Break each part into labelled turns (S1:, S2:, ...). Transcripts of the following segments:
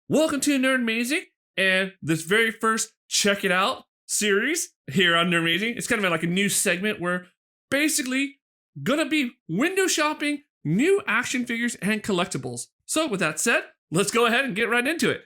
S1: Welcome to Nerdmazing and this very first Check It Out series here on Nerdmazing. It's kind of like a new segment where basically gonna be window shopping new action figures and collectibles. So with that said, let's go ahead and get right into it.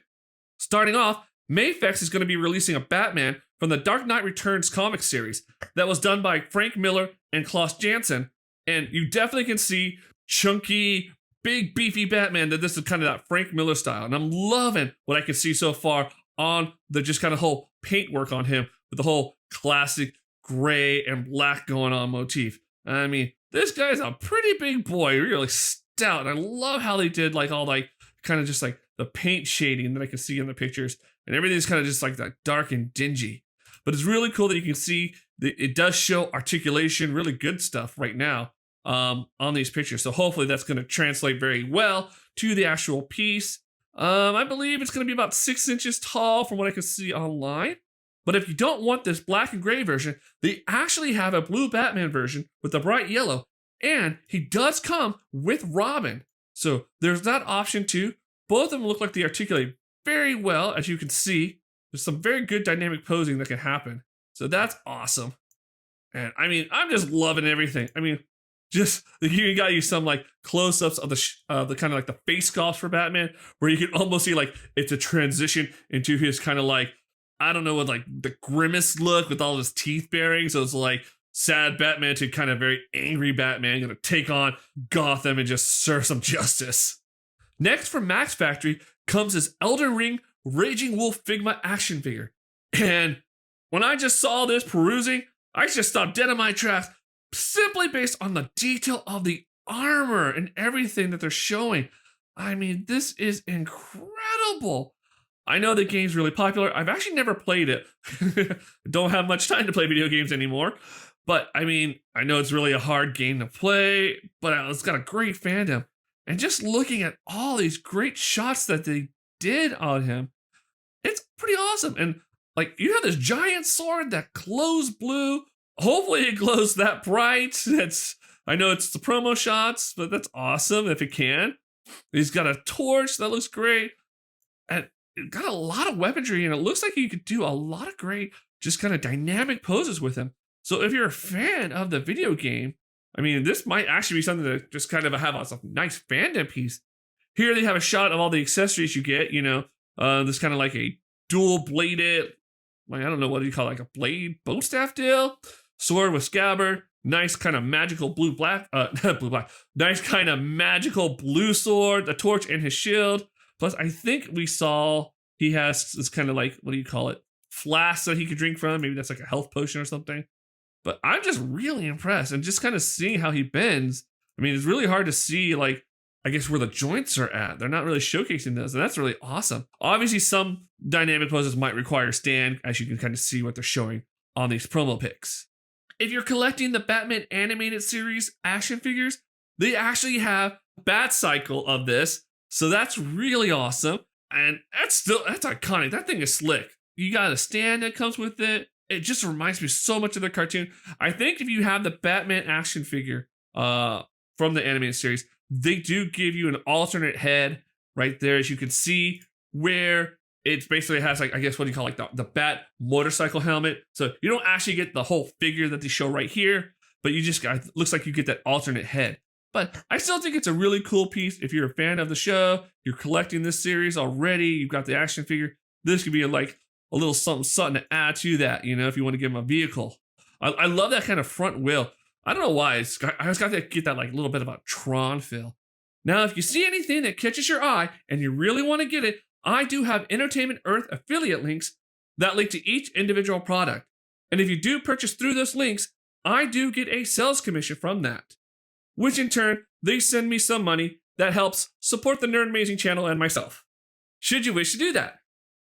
S1: Starting off, MAFEX is going to be releasing a Batman from the Dark Knight Returns comic series that was done by Frank Miller and Klaus Janson, and you definitely can see chunky, big, beefy Batman that this is kind of that Frank Miller style, and I'm loving what I can see so far on the just kind of whole paintwork on him with the whole classic gray and black going on motif. I mean, this guy's a pretty big boy, really stout, and I love how they did like all like kind of just like the paint shading that I can see in the pictures, and everything's kind of just like that dark and dingy. But it's really cool that you can see that it does show articulation, really good stuff right now on these pictures. So hopefully that's going to translate very well to the actual piece. I believe it's going to be about 6 inches tall from what I can see online. But if you don't want this black and gray version, they actually have a blue Batman version with the bright yellow, and he does come with Robin. So there's that option too. Both of them look like they articulate very well, as you can see. There's some very good dynamic posing that can happen. So that's awesome. And I mean, I'm just loving everything. I mean, just you got you some like close-ups of the kind of like the face sculpts for Batman, where you can almost see like it's a transition into his kind of like, I don't know, what like the grimace look with all his teeth baring. So it's like sad Batman to kind of very angry Batman gonna take on Gotham and just serve some justice. Next from Max Factory comes this Elden Ring Raging Wolf Figma action figure. And when I just saw this perusing, I just stopped dead in my tracks simply based on the detail of the armor and everything that they're showing. I mean, this is incredible. I know the game's really popular. I've actually never played it. Don't have much time to play video games anymore. But I mean, I know it's really a hard game to play, but it's got a great fandom. And just looking at all these great shots that they did on him, it's pretty awesome. And like, you have this giant sword that glows blue. Hopefully it glows that bright. I know it's the promo shots, but that's awesome if it can. He's got a torch that looks great. And it got a lot of weaponry, and it looks like you could do a lot of great, just kind of dynamic poses with him. So if you're a fan of the video game, I mean, this might actually be something to just kind of have a nice fandom piece. Here they have a shot of all the accessories you get, you know, this kind of like a dual bladed, like, I don't know, what do you call it, like a blade bow staff deal? Sword with scabbard, nice kind of magical blue-black, not blue-black, nice kind of magical blue sword, the torch and his shield. Plus, I think we saw he has this kind of like, what do you call it, flask that he could drink from. Maybe that's like a health potion or something. But I'm just really impressed, and just kind of seeing how he bends. I mean, it's really hard to see, like, I guess where the joints are at. They're not really showcasing those, and that's really awesome. Obviously, some dynamic poses might require stand, as you can kind of see what they're showing on these promo pics. If you're collecting the Batman animated series action figures, they actually have Batcycle of this, so that's really awesome. And that's iconic. That thing is slick. You got a stand that comes with it. It just reminds me so much of the cartoon. I think if you have the Batman action figure from the animated series, they do give you an alternate head right there, as you can see, where it basically has, like, I guess what do you call, like the Bat motorcycle helmet. So you don't actually get the whole figure that they show right here, but you just got, looks like you get that alternate head. But I still think it's a really cool piece. If you're a fan of the show, you're collecting this series already, you've got the action figure, this could be like a little something to add to that, you know, if you want to give him a vehicle. I love that kind of front wheel. I don't know why. I just got to get that like little bit of a Tron feel. Now, if you see anything that catches your eye and you really want to get it, I do have Entertainment Earth affiliate links that link to each individual product. And if you do purchase through those links, I do get a sales commission from that, which in turn, they send me some money that helps support the Nerdmazing channel and myself, should you wish to do that.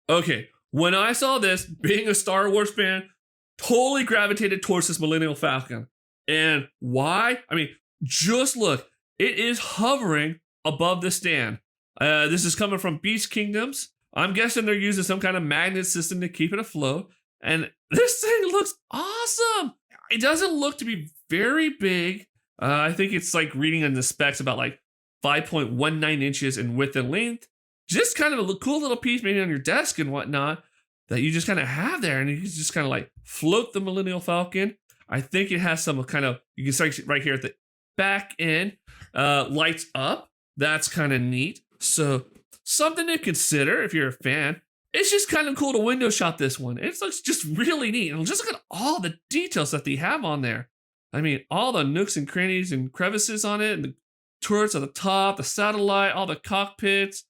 S1: Okay. When I saw this, being a Star Wars fan, totally gravitated towards this Millennium Falcon. And why? I mean, just look. It is hovering above the stand. This is coming from Beast Kingdoms. I'm guessing they're using some kind of magnet system to keep it afloat. And this thing looks awesome. It doesn't look to be very big. I think it's like reading in the specs about like 5.19 inches in width and length. just kind of a cool little piece maybe on your desk and whatnot that you just kind of have there, and you can just kind of like float the Millennial Falcon. I think it has some kind of, you can see right here at the back end, lights up. That's kind of neat. So something to consider if you're a fan. It's just kind of cool to window shop this one. It looks just really neat. And just look at all the details that they have on there. I mean, all the nooks and crannies and crevices on it, and the turrets at the top, the satellite, all the cockpits.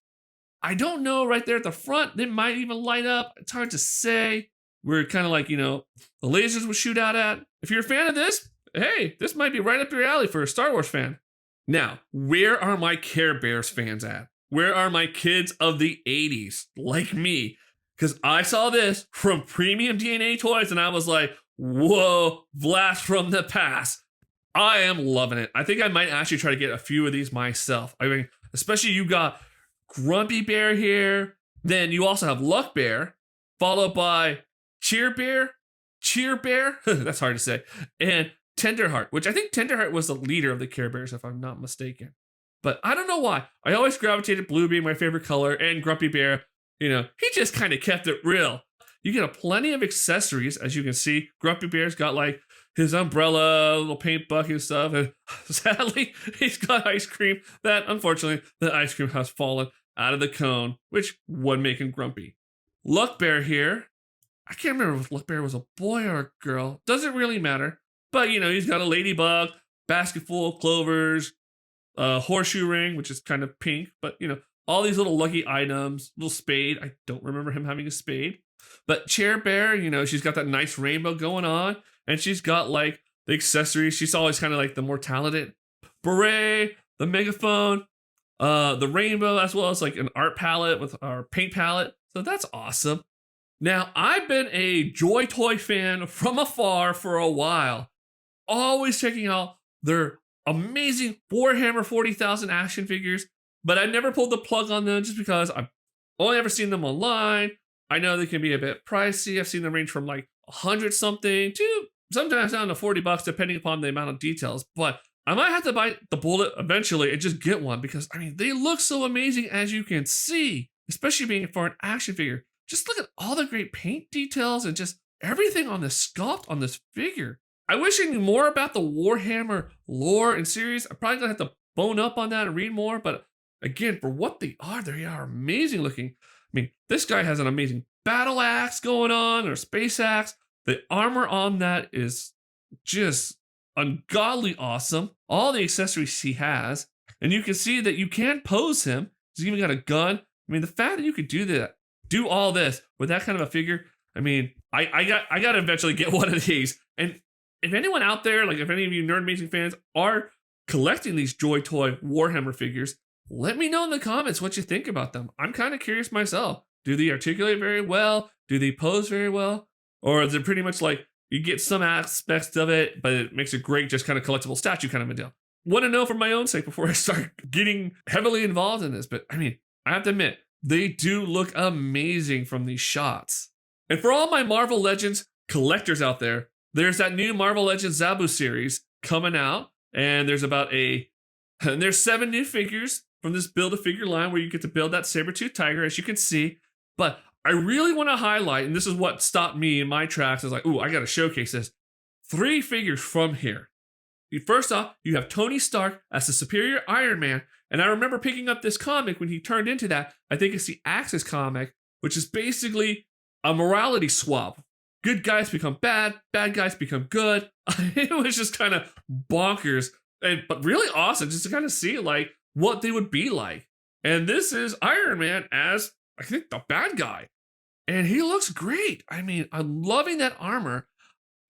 S1: I don't know right there at the front, they might even light up. It's hard to say. We're kind of like, the lasers would shoot out at. If you're a fan of this, hey, this might be right up your alley for a Star Wars fan. Now, where are my Care Bears fans at? Where are my kids of the 80s, like me? Because I saw this from Premium DNA Toys and I was like, whoa, blast from the past. I am loving it. I think I might actually try to get a few of these myself. I mean, especially you got Grumpy Bear here. Then you also have Luck Bear, followed by Cheer Bear, that's hard to say, and Tenderheart, which I think Tenderheart was the leader of the Care Bears, if I'm not mistaken. But I don't know why. I always gravitated blue being my favorite color, and Grumpy Bear, he just kind of kept it real. You get plenty of accessories, as you can see. Grumpy Bear's got like his umbrella, little paint bucket and stuff, and sadly, he's got ice cream that, unfortunately, the ice cream has fallen out of the cone, which would make him grumpy. Luck Bear here. I can't remember if Luck Bear was a boy or a girl. Doesn't really matter. But, he's got a ladybug, basket full of clovers, horseshoe ring, which is kind of pink. But, all these little lucky items, little spade. I don't remember him having a spade. But Chair Bear, she's got that nice rainbow going on. And she's got, like, the accessories. She's always kind of like the more talented. Beret, the megaphone, the rainbow, as well as, like, an art palette with our paint palette. So that's awesome. Now, I've been a Joy Toy fan from afar for a while, always checking out their amazing Warhammer 40,000 action figures, but I never pulled the plug on them just because I've only ever seen them online. I know they can be a bit pricey. I've seen them range from like 100 something to sometimes down to $40, depending upon the amount of details, but I might have to bite the bullet eventually and just get one because, they look so amazing as you can see, especially being for an action figure. Just look at all the great paint details and just everything on this sculpt on this figure. I wish I knew more about the Warhammer lore and series. I'm probably gonna have to bone up on that and read more, but again, for what they are amazing looking. This guy has an amazing battle axe going on, or space axe. The armor on that is just ungodly awesome. All the accessories he has, and you can see that you can pose him. He's even got a gun. The fact that you could do all this with that kind of a figure. I got to eventually get one of these. And if anyone out there, like if any of you Nerdmazing fans are collecting these Joy Toy Warhammer figures, let me know in the comments what you think about them. I'm kind of curious myself. Do they articulate very well? Do they pose very well? Or is it pretty much like you get some aspects of it, but it makes a great just kind of collectible statue kind of a deal? Want to know for my own sake before I start getting heavily involved in this. But I have to admit, they do look amazing from these shots. And for all my Marvel Legends collectors out there, there's that new Marvel Legends Zabu series coming out. And there's there's 7 new figures from this Build-A-Figure line where you get to build that saber-tooth tiger, as you can see. But I really want to highlight, and this is what stopped me in my tracks. I was like, I got to showcase this. 3 figures from here. First off, you have Tony Stark as the superior Iron Man. And I remember picking up this comic when he turned into that. I think it's the Axis comic, which is basically a morality swap. Good guys become bad guys become good. It was just kind of bonkers, but really awesome just to kind of see like what they would be like. And this is Iron Man as, I think, the bad guy. And he looks great. I'm loving that armor.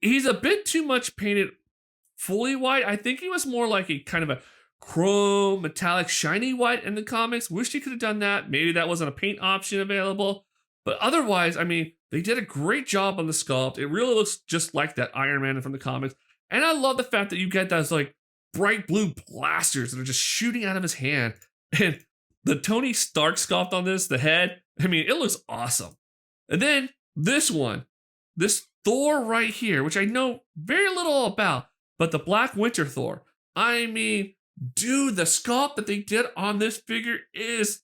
S1: He's a bit too much painted fully white. I think he was more like a kind of a chrome, metallic, shiny white in the comics. Wish he could have done that. Maybe that wasn't a paint option available. But otherwise, they did a great job on the sculpt. It really looks just like that Iron Man from the comics. And I love the fact that you get those like bright blue blasters that are just shooting out of his hand. And the Tony Stark sculpt on this, the head, it looks awesome. And then this one, this Thor right here, which I know very little about, but the Black Winter Thor. Dude, the sculpt that they did on this figure is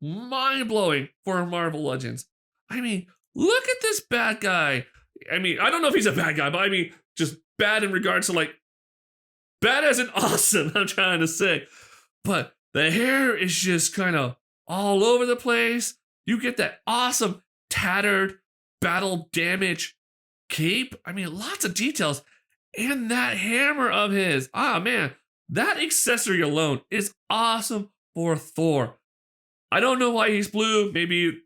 S1: mind-blowing for Marvel Legends. I mean, look at this bad guy. I mean, I don't know if he's a bad guy, but I mean, just bad in regards to like, bad as in awesome, I'm trying to say. But the hair is just kind of all over the place. You get that awesome tattered battle damage cape. I mean, lots of details. And that hammer of his. Ah, man, that accessory alone is awesome for Thor. I don't know why he's blue. Maybe,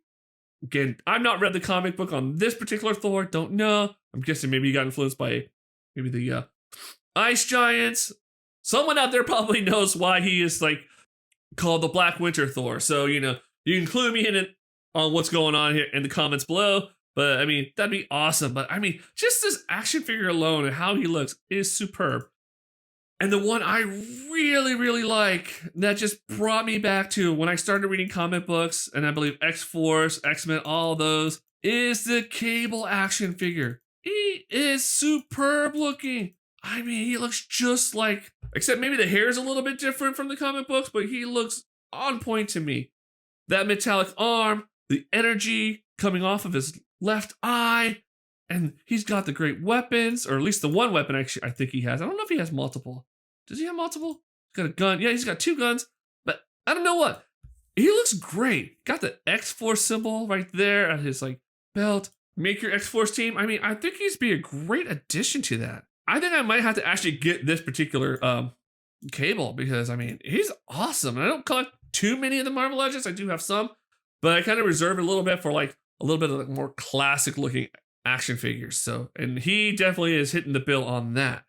S1: again, I've not read the comic book on this particular Thor. Don't know. I'm guessing maybe he got influenced by maybe the Ice Giants. Someone out there probably knows why he is like called the Black Winter Thor. So, you can include me in it on what's going on here in the comments below. But I mean, that'd be awesome. But I mean, just this action figure alone and how he looks is superb. And the one I really, really like that just brought me back to when I started reading comic books, and I believe X-Force, X-Men, all those, is the Cable action figure. He is superb looking. I mean, he looks just like, except maybe the hair is a little bit different from the comic books, but he looks on point to me. That metallic arm, the energy coming off of his left eye, and he's got the great weapons, or at least the one weapon actually I think he has. I don't know if he has multiple. Does he have multiple? He's got a gun. Yeah, he's got 2 guns, but I don't know what. He looks great. Got the X-Force symbol right there at his like belt. Make your X-Force team. I mean, I think he's be a great addition to that. I think I might have to actually get this particular Cable because, I mean, he's awesome. And I don't collect too many of the Marvel Legends. I do have some, but I kind of reserve a little bit for like a little bit of like more classic looking action figures. So, and he definitely is hitting the bill on that.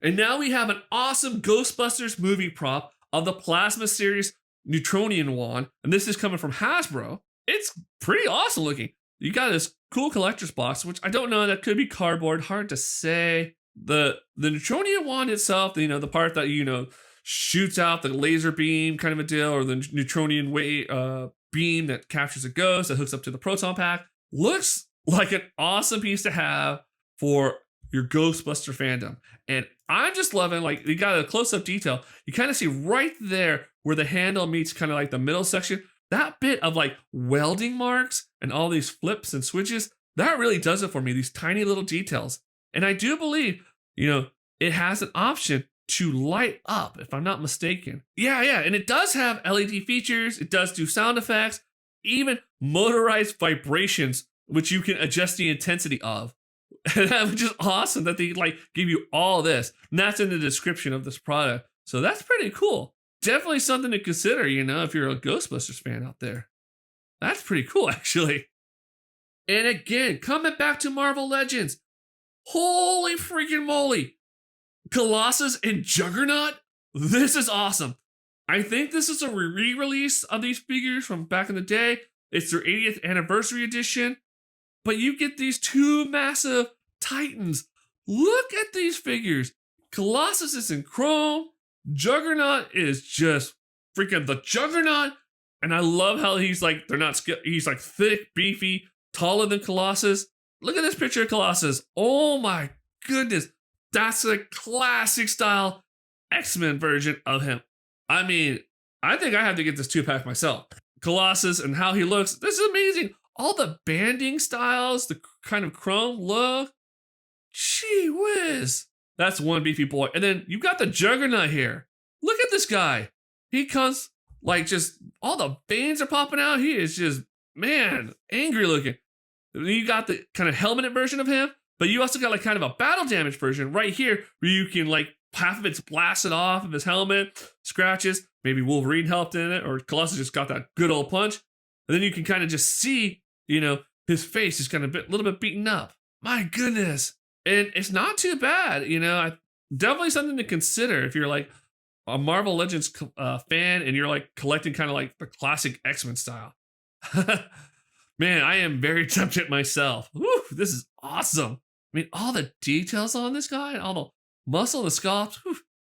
S1: And now we have an awesome Ghostbusters movie prop of the Plasma Series Neutronian wand. And this is coming from Hasbro. It's pretty awesome looking. You got this cool collector's box, which I don't know, that could be cardboard, hard to say. The Neutronian wand itself, the part that, shoots out the laser beam kind of a deal, or the Neutronian beam that captures a ghost that hooks up to the proton pack, looks like an awesome piece to have for your Ghostbuster fandom. And I'm just loving, like, you got a close-up detail. You kind of see right there where the handle meets kind of like the middle section, that bit of like welding marks and all these flips and switches, that really does it for me, these tiny little details. And I do believe, it has an option to light up, if I'm not mistaken. Yeah, and it does have LED features. It does do sound effects, even motorized vibrations, which you can adjust the intensity of. Which is awesome that they like give you all this. And that's in the description of this product. So that's pretty cool. Definitely something to consider, if you're a Ghostbusters fan out there. That's pretty cool, actually. And again, coming back to Marvel Legends. Holy freaking moly. Colossus and Juggernaut? This is awesome. I think this is a re-release of these figures from back in the day. It's their 80th anniversary edition. But you get these 2 massive titans. Look at these figures. Colossus is in chrome. Juggernaut is just freaking the Juggernaut. And I love how he's like, he's like thick, beefy, taller than Colossus. Look at this picture of Colossus. Oh my goodness. That's a classic style X-Men version of him. I mean, I think I have to get this 2-pack myself. Colossus and how he looks. This is amazing. All the banding styles, the kind of chrome look. Gee whiz. That's one beefy boy. And then you got the Juggernaut here. Look at this guy. He comes like just all the veins are popping out. He is just, man, angry looking. You got the kind of helmeted version of him, but you also got like kind of a battle damage version right here where you can like half of it's blasted off of his helmet, scratches. Maybe Wolverine helped in it, or Colossus just got that good old punch. And then you can kind of just see, his face is kind of a little bit beaten up. My goodness. And it's not too bad, definitely something to consider if you're like a Marvel Legends fan and you're like collecting kind of like the classic X-Men style. Man, I am very tempted myself. Woo, this is awesome. I mean, all the details on this guy and all the muscle, the sculpt,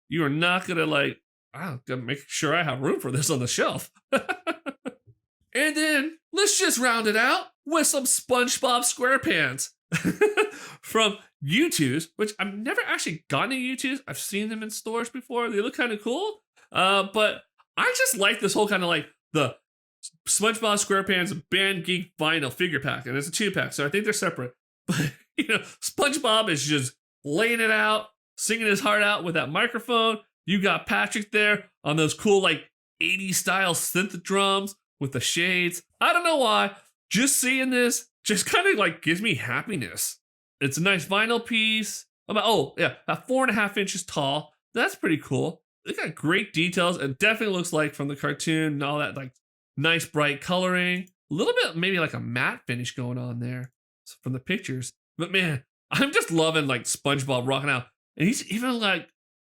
S1: you are not going to I'm going to make sure I have room for this on the shelf. And then let's just round it out with some SpongeBob SquarePants from U2s, which I've never actually gotten a U2s. I've seen them in stores before. They look kind of cool. But I just like this whole kind of like the SpongeBob SquarePants Band Geek Vinyl figure pack, and it's a 2-pack, so I think they're separate. But SpongeBob is just laying it out, singing his heart out with that microphone. You got Patrick there on those cool 80s style synth drums with the shades. I don't know why. Just seeing this just kind of gives me happiness. It's a nice vinyl piece. About 4.5 inches tall. That's pretty cool. They got great details. It definitely looks like from the cartoon and all that nice bright coloring. A little bit maybe a matte finish going on there from the pictures. But man, I'm just loving SpongeBob rocking out. And he's even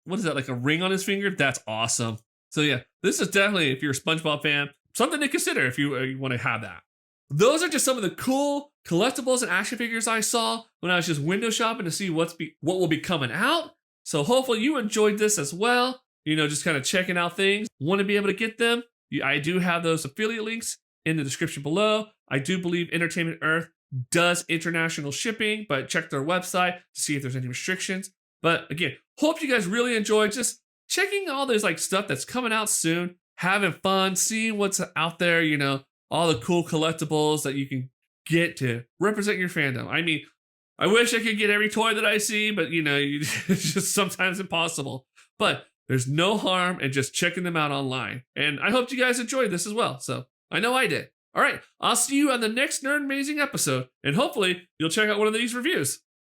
S1: what is that, a ring on his finger? That's awesome. So yeah, this is definitely, if you're a SpongeBob fan, something to consider if you want to have that. Those are just some of the cool collectibles and action figures I saw when I was just window shopping to see what will be coming out. So hopefully you enjoyed this as well. Just kind of checking out things. Want to be able to get them? I do have those affiliate links in the description below. I do believe Entertainment Earth does international shipping, but check their website to see if there's any restrictions. But again, hope you guys really enjoyed just checking all this stuff that's coming out soon, having fun, seeing what's out there, all the cool collectibles that you can get to represent your fandom. I mean, I wish I could get every toy that I see, but it's just sometimes impossible. But there's no harm in just checking them out online. And I hope you guys enjoyed this as well. So I know I did. All right, I'll see you on the next Nerdmazing episode, and hopefully you'll check out one of these reviews.